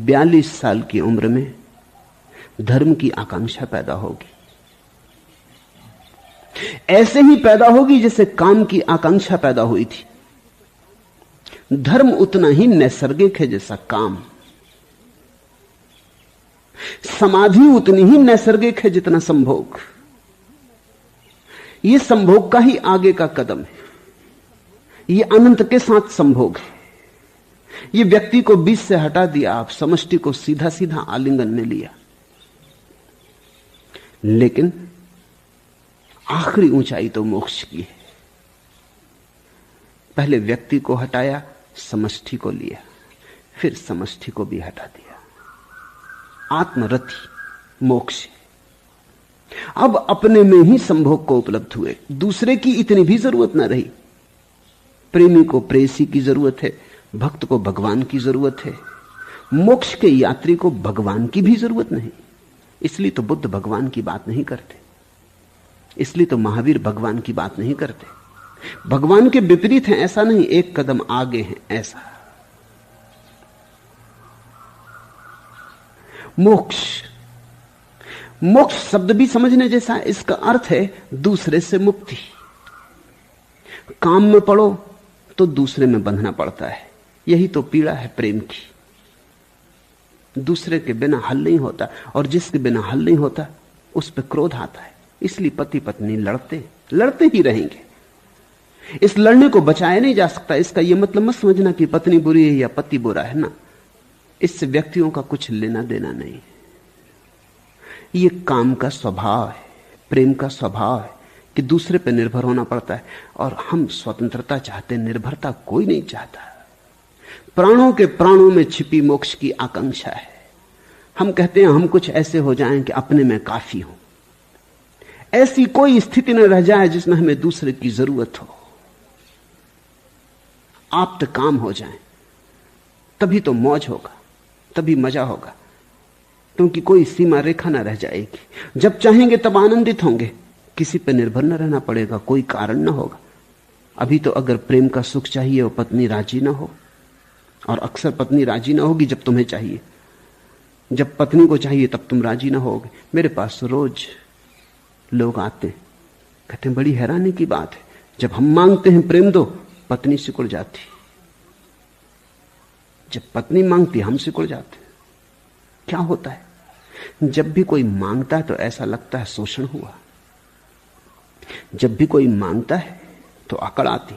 42 साल की उम्र में धर्म की आकांक्षा पैदा होगी। ऐसे ही पैदा होगी जैसे काम की आकांक्षा पैदा हुई थी। धर्म उतना ही नैसर्गिक है जैसा काम। समाधि उतनी ही नैसर्गिक है जितना संभोग। यह संभोग का ही आगे का कदम है। यह अनंत के साथ संभोग है। यह व्यक्ति को बीच से हटा दिया, आप समष्टि को सीधा सीधा आलिंगन में लिया। लेकिन आखिरी ऊंचाई तो मोक्ष की है। पहले व्यक्ति को हटाया, समष्टि को लिया, फिर समष्टि को भी हटा दिया। आत्मरति मोक्ष। अब अपने में ही संभोग को उपलब्ध हुए, दूसरे की इतनी भी जरूरत न रही। प्रेमी को प्रेयसी की जरूरत है, भक्त को भगवान की जरूरत है, मोक्ष के यात्री को भगवान की भी जरूरत नहीं। इसलिए तो बुद्ध भगवान की बात नहीं करते, इसलिए तो महावीर भगवान की बात नहीं करते। भगवान के विपरीत हैं ऐसा नहीं, एक कदम आगे हैं ऐसा। मोक्ष, मोक्ष शब्द भी समझने जैसा। इसका अर्थ है दूसरे से मुक्ति। काम में पड़ो तो दूसरे में बंधना पड़ता है। यही तो पीड़ा है प्रेम की। दूसरे के बिना हल नहीं होता, और जिसके बिना हल नहीं होता उस पर क्रोध आता है। इसलिए पति पत्नी लड़ते ही रहेंगे। इस लड़ने को बचाया नहीं जा सकता। इसका यह मतलब मत समझना कि पत्नी बुरी है या पति बुरा है ना। इससे व्यक्तियों का कुछ लेना देना नहीं। यह काम का स्वभाव है, प्रेम का स्वभाव है कि दूसरे पर निर्भर होना पड़ता है। और हम स्वतंत्रता चाहते, निर्भरता कोई नहीं चाहता। प्राणों के प्राणों में छिपी मोक्ष की आकांक्षा है। हम कहते हैं हम कुछ ऐसे हो जाएं कि अपने में काफी हो। ऐसी कोई स्थिति न रह जाए जिसमें हमें दूसरे की जरूरत हो। आप तो काम हो जाएं, तभी तो मौज होगा, तभी मजा होगा, क्योंकि कोई सीमा रेखा न रह जाएगी। जब चाहेंगे तब आनंदित होंगे, किसी पर निर्भर न रहना पड़ेगा, कोई कारण न होगा। अभी तो अगर प्रेम का सुख चाहिए और पत्नी राजी ना हो, और अक्सर पत्नी राजी ना होगी जब तुम्हें चाहिए, जब पत्नी को चाहिए तब तुम राजी ना होगे। मेरे पास रोज लोग आते हैं, कहते हैं बड़ी हैरानी की बात है, जब हम मांगते हैं प्रेम दो, पत्नी सिकुड़ जाती, जब पत्नी मांगती हम सिकुड़ जाते। क्या होता है? जब भी कोई मांगता है तो ऐसा लगता है शोषण हुआ, जब भी कोई मांगता है तो अकड़ आती,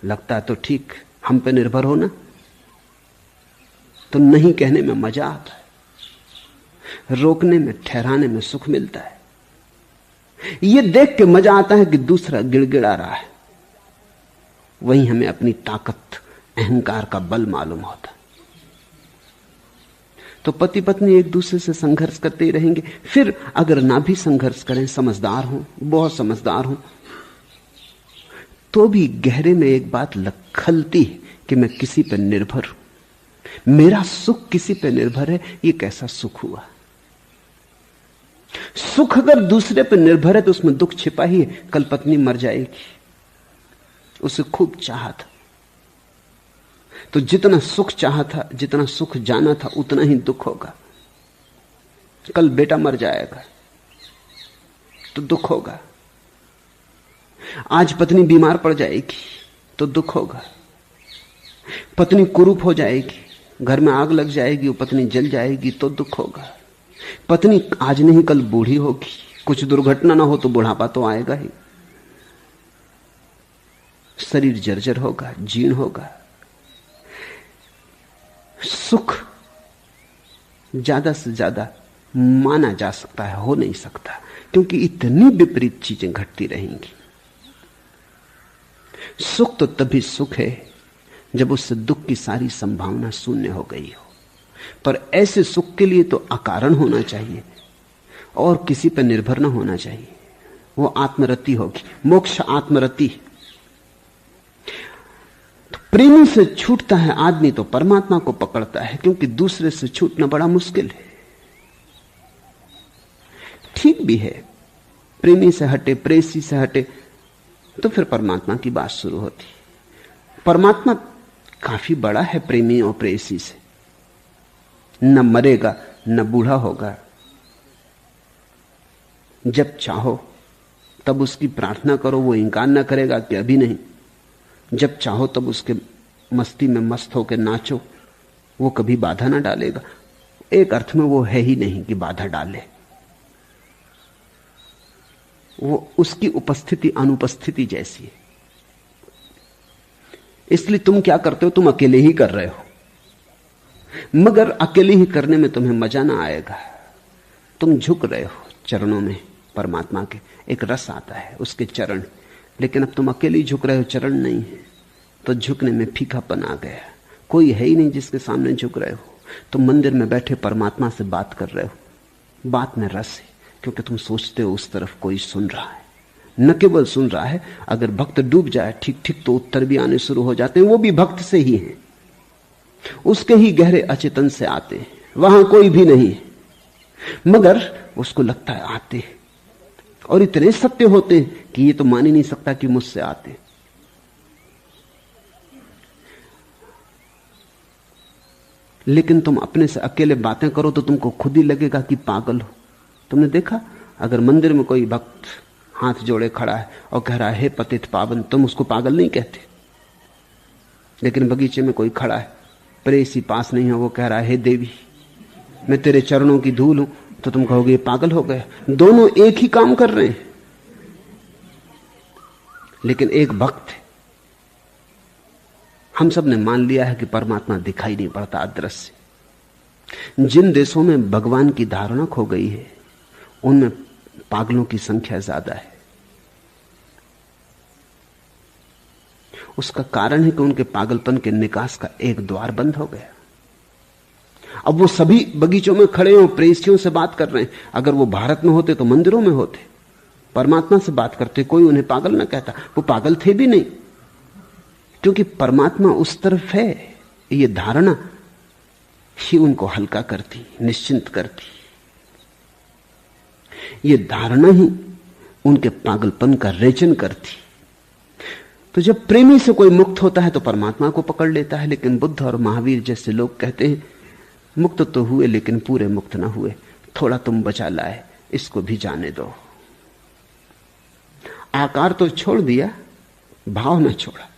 लगता है तो ठीक हम पे निर्भर हो ना। तो नहीं कहने में मजा आता है, रोकने में, ठहराने में सुख मिलता है। यह देख के मजा आता है कि दूसरा गिड़गिड़ा रहा है, वहीं हमें अपनी ताकत, अहंकार का बल मालूम होता। तो पति पत्नी एक दूसरे से संघर्ष करते ही रहेंगे। फिर अगर ना भी संघर्ष करें, समझदार हो, बहुत समझदार हो, तो भी गहरे में एक बात खलती है कि मैं किसी पर निर्भर हूं, मेरा सुख किसी पर निर्भर है। ये कैसा सुख हुआ? सुख अगर दूसरे पर निर्भर है तो उसमें दुख छिपा ही है। कल पत्नी मर जाएगी, उसे खूब चाहा था, तो जितना सुख चाहा था, जितना सुख जाना था, उतना ही दुख होगा। कल बेटा मर जाएगा तो दुख होगा। आज पत्नी बीमार पड़ जाएगी तो दुख होगा। पत्नी कुरूप हो जाएगी, घर में आग लग जाएगी, वो पत्नी जल जाएगी तो दुख होगा। पत्नी आज नहीं कल बूढ़ी होगी, कुछ दुर्घटना ना हो तो बुढ़ापा तो आएगा ही, शरीर जर्जर होगा, जीर्ण होगा। सुख ज्यादा से ज्यादा माना जा सकता है, हो नहीं सकता, क्योंकि इतनी विपरीत चीजें घटती रहेंगी। सुख तो तभी सुख है जब उससे दुख की सारी संभावना शून्य हो गई हो। पर ऐसे सुख के लिए तो अकारण होना चाहिए और किसी पर निर्भर न होना चाहिए। वो आत्मरति होगी, मोक्ष आत्मरति। तो प्रेमी से छूटता है आदमी तो परमात्मा को पकड़ता है, क्योंकि दूसरे से छूटना बड़ा मुश्किल है। ठीक भी है, प्रेमी से हटे, प्रेयसी से हटे तो फिर परमात्मा की बात शुरू होती। परमात्मा काफी बड़ा है प्रेमी और प्रेयसी से, न मरेगा न बूढ़ा होगा। जब चाहो तब उसकी प्रार्थना करो, वो इंकार न करेगा कि अभी नहीं। जब चाहो तब उसके मस्ती में मस्त होकर नाचो, वो कभी बाधा ना डालेगा। एक अर्थ में वो है ही नहीं कि बाधा डाले, वो उसकी उपस्थिति अनुपस्थिति जैसी है। इसलिए तुम क्या करते हो, तुम अकेले ही कर रहे हो, मगर अकेले ही करने में तुम्हें मजा ना आएगा। तुम झुक रहे हो चरणों में परमात्मा के, एक रस आता है उसके चरण, लेकिन अब तुम अकेले ही झुक रहे हो, चरण नहीं है, तो झुकने में फीकापन आ गया। कोई है ही नहीं जिसके सामने झुक रहे हो। तुम मंदिर में बैठे परमात्मा से बात कर रहे हो, बात में रस है, क्योंकि तुम सोचते हो उस तरफ कोई सुन रहा है। न केवल सुन रहा है, अगर भक्त डूब जाए ठीक ठीक तो उत्तर भी आने शुरू हो जाते हैं, वो भी भक्त से ही हैं, उसके ही गहरे अचेतन से आते हैं, वहां कोई भी नहीं है, मगर उसको लगता है आते हैं, और इतने सत्य होते हैं कि ये तो मान ही नहीं सकता कि मुझसे आते। लेकिन तुम अपने से अकेले बातें करो तो तुमको खुद ही लगेगा कि पागल हो। तुमने देखा, अगर मंदिर में कोई भक्त हाथ जोड़े खड़ा है और कह रहा है हे पतित पावन, तुम उसको पागल नहीं कहते। लेकिन बगीचे में कोई खड़ा है, प्रेसी पास नहीं है, वो कह रहा है हे देवी मैं तेरे चरणों की धूल हूं, तो तुम कहोगे पागल हो गया। दोनों एक ही काम कर रहे हैं, लेकिन एक भक्त है। हम सब ने मान लिया है कि परमात्मा दिखाई नहीं पड़ता अदृश्य। जिन देशों में भगवान की धारणा खो गई है, उनमें पागलों की संख्या ज्यादा है। उसका कारण है कि उनके पागलपन के निकास का एक द्वार बंद हो गया। अब वो सभी बगीचों में खड़े हो, प्रेसियों से बात कर रहे हैं। अगर वो भारत में होते तो मंदिरों में होते, परमात्मा से बात करते, कोई उन्हें पागल ना कहता। वो पागल थे भी नहीं, क्योंकि परमात्मा उस तरफ है। ये धारणा ही उनको हल्का करती, निश्चिंत करती। ये धारणा ही उनके पागलपन का रेचन करती। तो जब प्रेमी से कोई मुक्त होता है तो परमात्मा को पकड़ लेता है। लेकिन बुद्ध और महावीर जैसे लोग कहते हैं मुक्त तो हुए लेकिन पूरे मुक्त ना हुए, थोड़ा तुम बचा लाए, इसको भी जाने दो। आकार तो छोड़ दिया, भाव ना छोड़ा,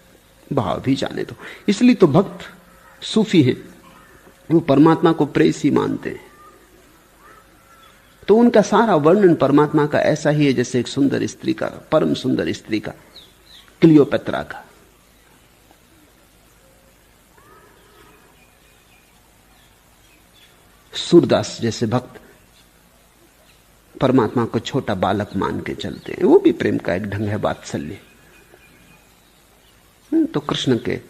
भाव भी जाने दो। इसलिए तो भक्त सूफी हैं, वो परमात्मा को प्रेसी मानते हैं। तो उनका सारा वर्णन परमात्मा का ऐसा ही है जैसे एक सुंदर स्त्री का, परम सुंदर स्त्री का, क्लियोपेत्रा का। सूरदास जैसे भक्त परमात्मा को छोटा बालक मान के चलते हैं, वो भी प्रेम का एक ढंग है, वात्सल्य। तो कृष्ण के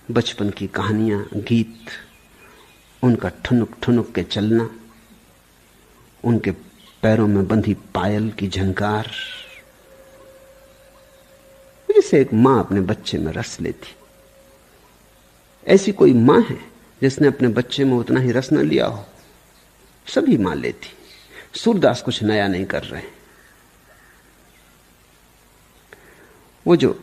बचपन की कहानियां, गीत, उनका ठुनुक ठुनुक के चलना, उनके पैरों में बंधी पायल की झंकार, जैसे एक मां अपने बच्चे में रस लेती, ऐसी कोई मां है जिसने अपने बच्चे में उतना ही रस न लिया हो? सभी मां लेती। सूरदास कुछ नया नहीं कर रहे। वो जो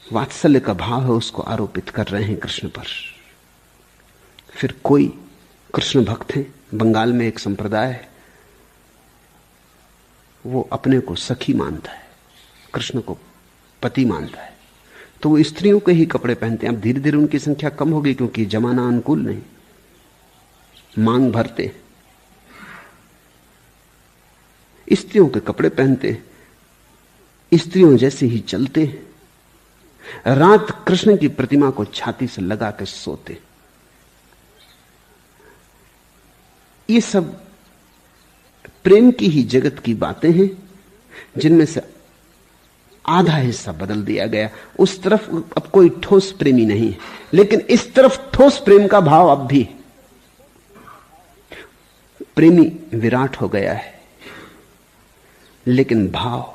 वात्सल्य का भाव है उसको आरोपित कर रहे हैं कृष्ण पर। फिर कोई कृष्ण भक्त हैं, बंगाल में एक संप्रदाय है, वो अपने को सखी मानता है, कृष्ण को पति मानता है, तो वो स्त्रियों के ही कपड़े पहनते हैं। अब धीरे धीरे उनकी संख्या कम हो गई क्योंकि जमाना अनुकूल नहीं, मांग भरते, स्त्रियों के कपड़े पहनते, स्त्रियों जैसे ही चलते, रात कृष्ण की प्रतिमा को छाती से लगा के सोते। ये सब प्रेम की ही जगत की बातें हैं जिनमें से आधा हिस्सा बदल दिया गया। उस तरफ अब कोई ठोस प्रेमी नहीं है, लेकिन इस तरफ ठोस प्रेम का भाव अब भी। प्रेमी विराट हो गया है, लेकिन भाव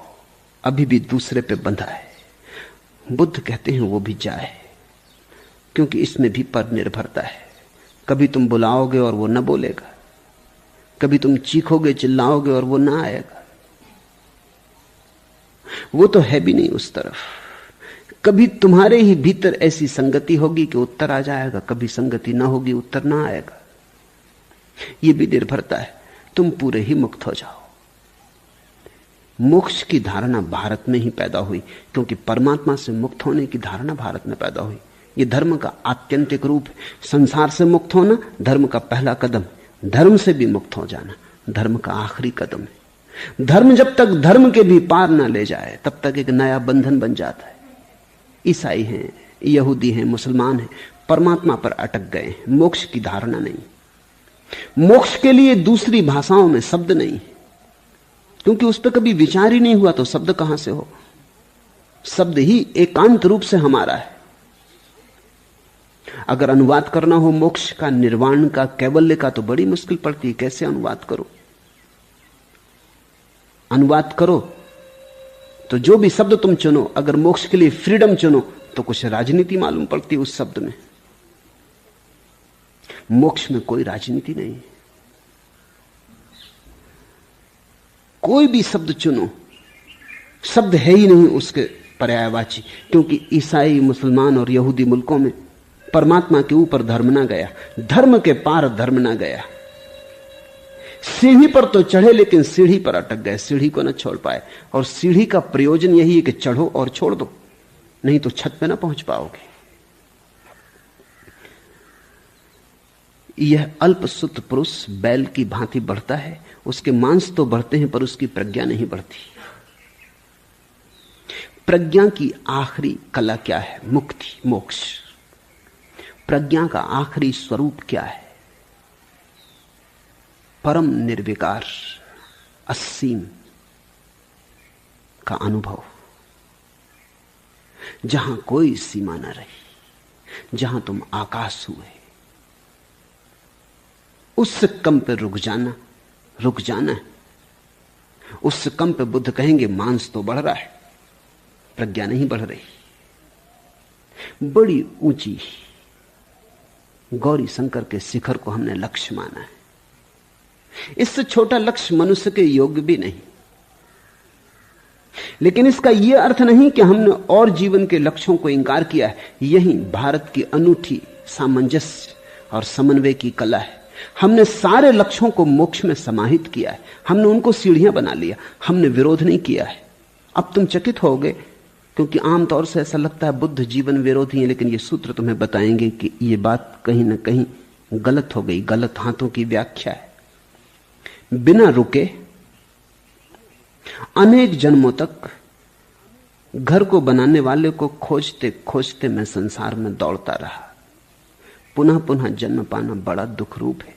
अभी भी दूसरे पे बंधा है। बुद्ध कहते हैं वो भी जाए, क्योंकि इसमें भी पर निर्भरता है। कभी तुम बुलाओगे और वो न बोलेगा, कभी तुम चीखोगे चिल्लाओगे और वो ना आएगा। वो तो है भी नहीं उस तरफ। कभी तुम्हारे ही भीतर ऐसी संगति होगी कि उत्तर आ जाएगा, कभी संगति ना होगी, उत्तर ना आएगा। ये भी निर्भरता है, तुम पूरे ही मुक्त हो जाओ। मोक्ष की धारणा भारत में ही पैदा हुई, क्योंकि परमात्मा से मुक्त होने की धारणा भारत में पैदा हुई। ये धर्म का आत्यंतिक रूप है। संसार से मुक्त होना धर्म का पहला कदम, धर्म से भी मुक्त हो जाना धर्म का आखिरी कदम है। धर्म जब तक धर्म के भी पार ना ले जाए तब तक एक नया बंधन बन जाता है। ईसाई हैं, यहूदी हैं, मुसलमान हैं, परमात्मा पर अटक गए हैं, मोक्ष की धारणा नहीं। मोक्ष के लिए दूसरी भाषाओं में शब्द नहीं, क्योंकि उस पर कभी विचार ही नहीं हुआ, तो शब्द कहां से हो। शब्द ही एकांत रूप से हमारा है। अगर अनुवाद करना हो मोक्ष का, निर्वाण का, कैवल्य का, तो बड़ी मुश्किल पड़ती है। कैसे अनुवाद करो? अनुवाद करो तो जो भी शब्द तुम चुनो, अगर मोक्ष के लिए फ्रीडम चुनो तो कुछ राजनीति मालूम पड़ती उस शब्द में। मोक्ष में कोई राजनीति नहीं। कोई भी शब्द चुनो, शब्द है ही नहीं उसके पर्यायवाची, क्योंकि ईसाई, मुसलमान और यहूदी मुल्कों में परमात्मा के ऊपर धर्म ना गया, धर्म के पार धर्म ना गया। सीढ़ी पर तो चढ़े लेकिन सीढ़ी पर अटक गए, सीढ़ी को ना छोड़ पाए। और सीढ़ी का प्रयोजन यही है कि चढ़ो और छोड़ दो, नहीं तो छत पे ना पहुंच पाओगे। यह अल्पसुत पुरुष बैल की भांति बढ़ता है, उसके मांस तो बढ़ते हैं पर उसकी प्रज्ञा नहीं बढ़ती। प्रज्ञा की आखिरी कला क्या है? मुक्ति, मोक्ष। प्रज्ञा का आखिरी स्वरूप क्या है? परम निर्विकार, असीम का अनुभव, जहां कोई सीमा न रही, जहां तुम आकाश हुए। उससे कम पे रुक जाना है। उससे कम पे बुद्ध कहेंगे मांस तो बढ़ रहा है, प्रज्ञा नहीं बढ़ रही। बड़ी ऊंची गौरी शंकर के शिखर को हमने लक्ष्य माना है। इससे छोटा लक्ष्य मनुष्य के योग्य भी नहीं। लेकिन इसका यह अर्थ नहीं कि हमने और जीवन के लक्ष्यों को इंकार किया है। यही भारत की अनूठी सामंजस्य और समन्वय की कला है। हमने सारे लक्ष्यों को मोक्ष में समाहित किया है। हमने उनको सीढ़ियां बना लिया, हमने विरोध नहीं किया है। अब तुम चकित होगे, क्योंकि आमतौर से ऐसा लगता है बुद्ध जीवन विरोधी है, लेकिन ये सूत्र तुम्हें बताएंगे कि ये बात कहीं ना कहीं गलत हो गई, गलत हाथों की व्याख्या है। बिना रुके अनेक जन्मों तक घर को बनाने वाले को खोजते खोजते मैं संसार में दौड़ता रहा। पुनः पुनः जन्म पाना बड़ा दुख रूप है।